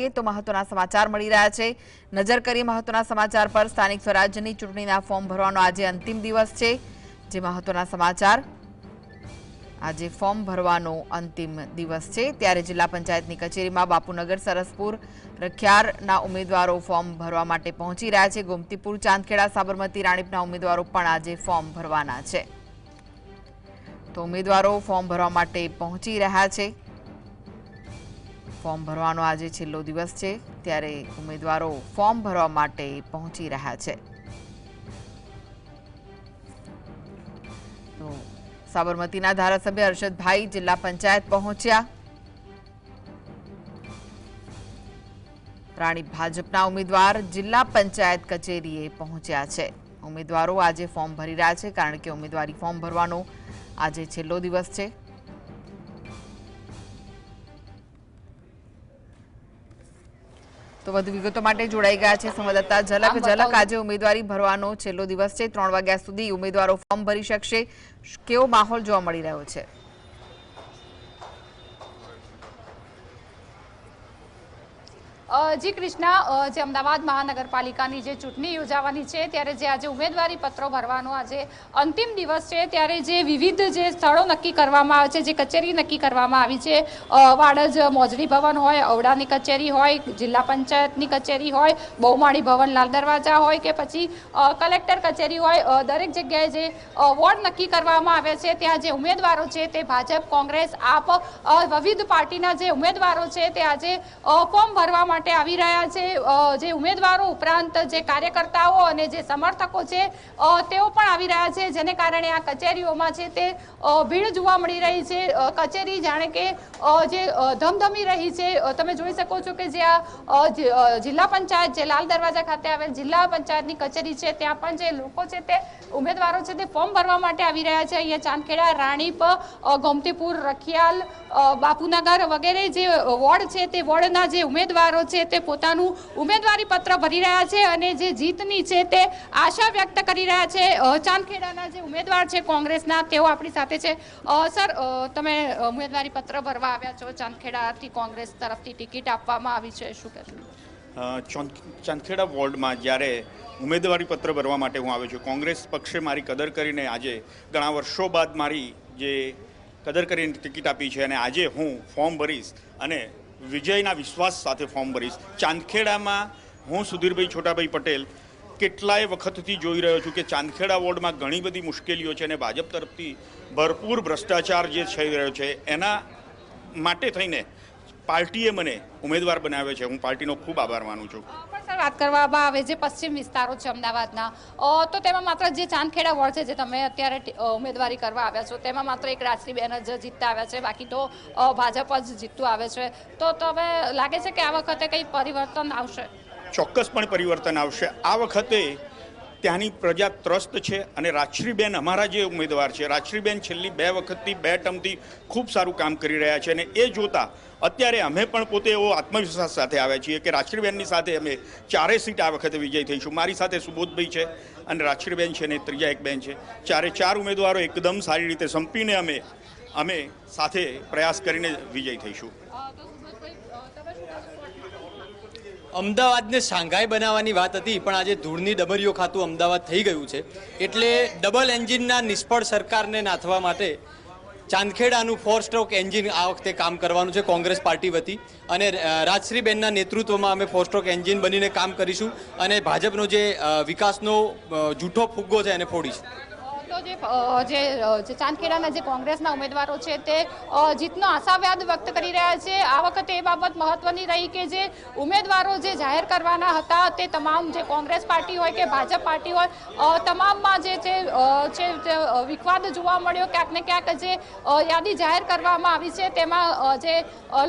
તો મહત્વના સમાચાર મળી રહ્યા છે। નજર કરી મહત્વના સમાચાર પર। સ્થાનિક સ્વરાજ્યની ચૂંટણીના ફોર્મ ભરવાનો આજે અંતિમ દિવસ છે। જે મહત્વના સમાચાર, આજે ફોર્મ ભરવાનો અંતિમ દિવસ છે। ત્યારે જિલ્લા પંચાયતની કચેરીમાં બાપુનગર, સરસપુર, રખિયારના ઉમેદવારો ફોર્મ ભરવા માટે પહોંચી રહ્યા છે। ગોમતીપુર, ચાંદખેડા, સાબરમતી, રાણીપના ઉમેદવારો પણ આજે ફોર્મ ભરવાના છે। તો ઉમેદવારો ફોર્મ ભરવા માટે પહોંચી રહ્યા છે। ફોર્મ ભરવાનો આજે છેલ્લો દિવસ છે, ત્યારે ઉમેદવારો ફોર્મ ભરવા માટે પહોંચી રહ્યા છે। તો સાબરમતીના ધારાસભ્ય હર્ષદભાઈ જિલ્લા પંચાયત પહોંચ્યા। રાણી ભાજપના ઉમેદવાર જિલ્લા પંચાયત કચેરીએ પહોંચ્યા છે। ઉમેદવારો આજે ફોર્મ ભરી રહ્યા છે, કારણ કે ઉમેદવારી ફોર્મ ભરવાનો આજે છેલ્લો દિવસ છે। તો વધુ વિગતો માટે જોડાઈ ગયા છે સંવાદદાતા ઝલક। આજે ઉમેદવારી ભરવાનો છેલ્લો દિવસ છે। 3 વાગ્યા સુધી ઉમેદવારો ફોર્મ ભરી શકશે। કેવો માહોલ જોવા મળી રહ્યો છે? જી કૃષ્ણા, જે અમદાવાદ મહાનગરપાલિકાની જે ચૂંટણી યોજાવાની છે, ત્યારે જે આજે ઉમેદવારી પત્રો ભરવાનો આજે અંતિમ દિવસ છે, ત્યારે જે વિવિધ જે સ્થળો નક્કી કરવામાં આવે છે, જે કચેરી નક્કી કરવામાં આવી છે, વાડજ મોજડી ભવન હોય, ઔડાની કચેરી હોય, જિલ્લા પંચાયતની કચેરી હોય, બહુમાળી ભવન લાલ દરવાજા હોય કે પછી કલેક્ટર કચેરી હોય, દરેક જગ્યાએ જે વોર્ડ નક્કી કરવામાં આવે છે, ત્યાં જે ઉમેદવારો છે તે ભાજપ, કોંગ્રેસ, આપ વિવિધ પાર્ટીના જે ઉમેદવારો છે તે આજે ફોર્મ ભરવા માટે આવી રહ્યા છે। જે ઉમેદવારો ઉપરાંત જે કાર્યકર્તાઓ અને જે સમર્થકો છે તેઓ પણ આવી રહ્યા છે, જેને કારણે આ કચેરીઓમાં છે તે ભીડ જોવા મળી રહી છે। કચેરી જાણે કે જે ધમધમી રહી છે। તમે જોઈ શકો છો કે જે આ જિલ્લા પંચાયત, જે લાલ દરવાજા ખાતે આવેલ જિલ્લા પંચાયતની કચેરી છે, ત્યાં પણ જે લોકો છે તે ઉમેદવારો છે તે ફોર્મ ભરવા માટે આવી રહ્યા છે। અહીંયા ચાંદખેડા, રાણીપ, ગોમતીપુર, રખિયાલ, બાપુનગર વગેરે જે વોર્ડ છે તે વોર્ડના જે ઉમેદવારો છે તે પોતાનું ઉમેદવારી પત્ર ભરી રહ્યા છે અને જે જીતની છે તે આશા વ્યક્ત કરી રહ્યા છે। ચાંદખેડાના જે ઉમેદવાર છે કોંગ્રેસના, તેઓ આપણી સાથે છે। સર, તમે ઉમેદવારી પત્ર ભરવા આવ્યા છો, ચાંદખેડાથી કોંગ્રેસ તરફથી ટિકિટ આપવામાં આવી છે, શું કહેશો? ચાંદખેડા વોર્ડમાં જ્યારે ઉમેદવારી પત્ર ભરવા માટે હું આવ્યો છું, કોંગ્રેસ પક્ષે મારી કદર કરીને આજે ઘણા વર્ષો બાદ મારી જે કદર કરીને ટિકિટ આપી છે, અને આજે હું ફોર્મ ભરીશ અને વિજયના વિશ્વાસ સાથે ફોર્મ ભરીશ। ચાંદખેડામાં હું સુધીરભાઈ છોટાભાઈ પટેલ કેટલાય વખતથી જોઈ રહ્યો છું કે ચાંદખેડા વોર્ડમાં ઘણી બધી મુશ્કેલીઓ છે અને ભાજપ તરફથી ભરપૂર ભ્રષ્ટાચાર જે થઈ રહ્યો છે, એના માટે થઈને પાર્ટીએ મને ઉમેદવાર બનાવ્યો છે। હું પાર્ટીનો ખૂબ આભાર માનું છું। સર, વાત કરવામાં આવે જે પશ્ચિમ વિસ્તારો છે અમદાવાદના, તો તેમાં માત્ર જે ચાંદખેડા વોર્ડ છે, જે તમે અત્યારે ઉમેદવારી કરવા આવ્યા છો, તેમાં માત્ર એક રાજશ્રીબેન જ જીતતા આવ્યા છે, બાકી તો ભાજપ જ જીતતું આવે છે। તો તમે લાગે છે કે આ વખતે કંઈ પરિવર્તન આવશે? ચોક્કસપણે પરિવર્તન આવશે। આ વખતે ત્યાંની પ્રજા ત્રસ્ત છે અને રાજશ્રીબેન અમારા જે ઉમેદવાર છે, રાજશ્રીબેન છેલ્લી 2 વખતથી 2 ટર્મથી ખૂબ સારું કામ કરી રહ્યા છે, અને એ જોતા અત્યારે અમે પણ પોતે એવો આત્મવિશ્વાસ સાથે આવ્યા છીએ કે રાજશ્રીબેનની સાથે અમે 4 સીટ આ વખતે વિજય થઈશું। મારી સાથે સુબોધભાઈ છે અને રાજશ્રીબેન છે, અને ત્રીજા એક બેન છે। 4 ઉમેદવારો એકદમ સારી રીતે સંપીને અમે સાથે પ્રયાસ કરીને વિજય થઈશું। અમદાવાદને શાંઘાઈ બનાવવાની વાત હતી, પણ આજે ધૂળની ડબરીઓ ખાતું અમદાવાદ થઈ ગયું છે, એટલે ડબલ એન્જિનના નિષ્ફળ સરકારને નાથવા માટે ચાંદખેડાનું 4 સ્ટ્રોક એન્જિન આ વખતે કામ કરવાનું છે કોંગ્રેસ પાર્ટી વતી, અને રાજશ્રીબેનના નેતૃત્વમાં અમે 4 સ્ટ્રોક એન્જિન બનીને કામ કરીશું અને ભાજપનો જે વિકાસનો જૂઠો ફુગ્ગો છે એને ફોડીશું। તો જે ચાંદખેડાના જે કોંગ્રેસના ઉમેદવારો છે તે જીતનો આશાવાદ વ્યક્ત કરી રહ્યા છે। આ વખતે એ બાબત મહત્વની રહી કે જે ઉમેદવારો જે જાહેર કરવાના હતા તે તમામ, જે કોંગ્રેસ પાર્ટી હોય કે ભાજપ પાર્ટી હોય, તમામમાં જે છે વિવાદ જોવા મળ્યો। ક્યાંક ને ક્યાંક જે યાદી જાહેર કરવામાં આવી છે તેમાં જે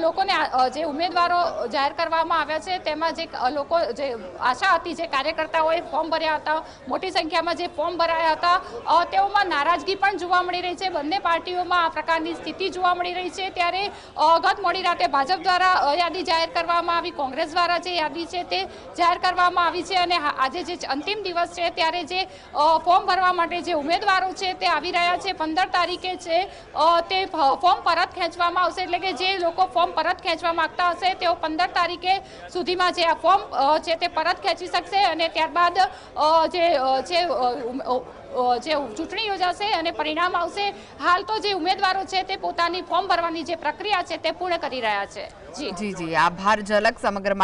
લોકોને, જે ઉમેદવારો જાહેર કરવામાં આવ્યા છે તેમાં જે લોકો, જે આશા હતી, જે કાર્યકર્તાઓએ ફોર્મ ભર્યા હતા, મોટી સંખ્યામાં જે ફોર્મ ભરાયા હતા, તેઓમાં નારાજગી પણ જોવા મળી રહી છે. બંને પાર્ટીઓમાં આ પ્રકારની સ્થિતિ જોવા મળી રહી છે. ત્યારે ગત મોડી રાતે ભાજપ દ્વારા યાદી જાહેર કરવામાં આવી, કોંગ્રેસ દ્વારા જે યાદી છે તે જાહેર કરવામાં આવી છે અને આજે જે અંતિમ દિવસ છે ત્યારે જે ફોર્મ ભરવા માટે જે ઉમેદવારો છે તે આવી રહ્યા છે. 15 તારીખે છે તે ફોર્મ પરત ખેંચવામાં આવશે, એટલે કે જે લોકો ફોર્મ પરત ખેંચવા માંગતા હશે તેઓ 15 તારીખે સુધીમાં જે આ ફોર્મ છે તે પરત ખેંચી શકશે અને ત્યારબાદ જે ચૂંટણી યોજાશે અને પરિણામ આવશે. હાલ તો જે ઉમેદવારો છે તે પોતાની ફોર્મ ભરવાની જે પ્રક્રિયા છે તે પૂર્ણ કરી રહ્યા છે. જી આભાર ઝલક સમગ્ર